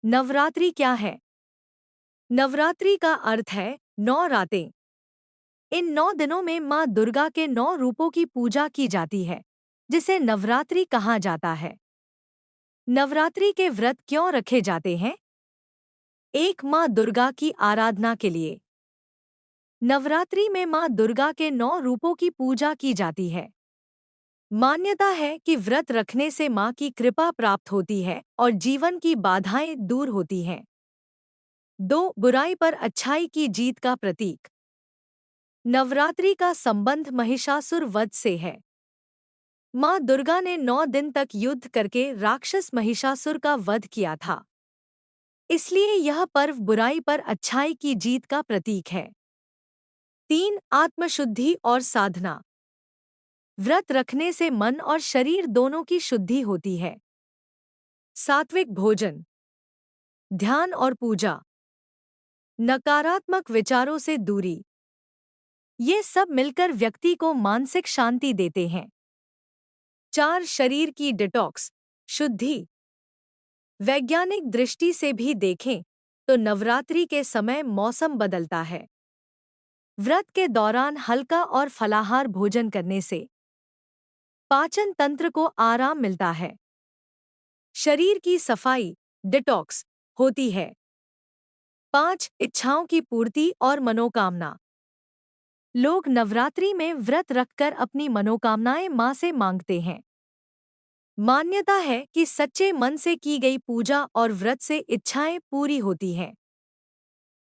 नवरात्रि क्या है? नवरात्रि का अर्थ है 9 रातें। इन 9 दिनों में माँ दुर्गा के 9 रूपों की पूजा की जाती है, जिसे नवरात्रि कहा जाता है। नवरात्रि के व्रत क्यों रखे जाते हैं? एक, माँ दुर्गा की आराधना के लिए। नवरात्रि में माँ दुर्गा के 9 रूपों की पूजा की जाती है। मान्यता है कि व्रत रखने से माँ की कृपा प्राप्त होती है और जीवन की बाधाएं दूर होती हैं। 2, बुराई पर अच्छाई की जीत का प्रतीक। नवरात्रि का संबंध महिषासुर वध से है। माँ दुर्गा ने 9 दिन तक युद्ध करके राक्षस महिषासुर का वध किया था। इसलिए यह पर्व बुराई पर अच्छाई की जीत का प्रतीक है। 3, आत्मशुद्धि और साधना। व्रत रखने से मन और शरीर दोनों की शुद्धि होती है। सात्विक भोजन, ध्यान और पूजा, नकारात्मक विचारों से दूरी, ये सब मिलकर व्यक्ति को मानसिक शांति देते हैं। 4, शरीर की डिटॉक्स, शुद्धि। वैज्ञानिक दृष्टि से भी देखें तो नवरात्रि के समय मौसम बदलता है। व्रत के दौरान हल्का और फलाहार भोजन करने से पाचन तंत्र को आराम मिलता है। शरीर की सफाई, डिटॉक्स, होती है। 5, इच्छाओं की पूर्ति और मनोकामना। लोग नवरात्रि में व्रत रखकर अपनी मनोकामनाएं मां से मांगते हैं। मान्यता है कि सच्चे मन से की गई पूजा और व्रत से इच्छाएं पूरी होती हैं।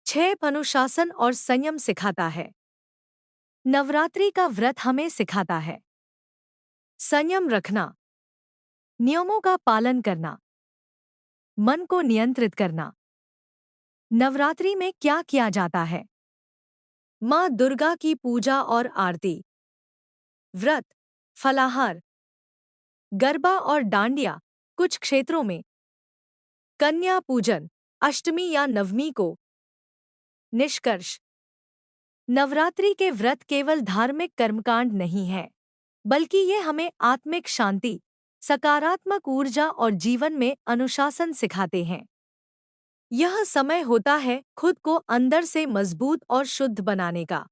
6, अनुशासन और संयम सिखाता है। नवरात्रि का व्रत हमें सिखाता है संयम रखना, नियमों का पालन करना, मन को नियंत्रित करना। नवरात्रि में क्या किया जाता है? माँ दुर्गा की पूजा और आरती, व्रत, फलाहार, गरबा और डांडिया, कुछ क्षेत्रों में कन्या पूजन, अष्टमी या नवमी को। निष्कर्ष, नवरात्रि के व्रत केवल धार्मिक कर्मकांड नहीं है, बल्कि ये हमें आत्मिक शांति, सकारात्मक ऊर्जा और जीवन में अनुशासन सिखाते हैं। यह समय होता है खुद को अंदर से मजबूत और शुद्ध बनाने का।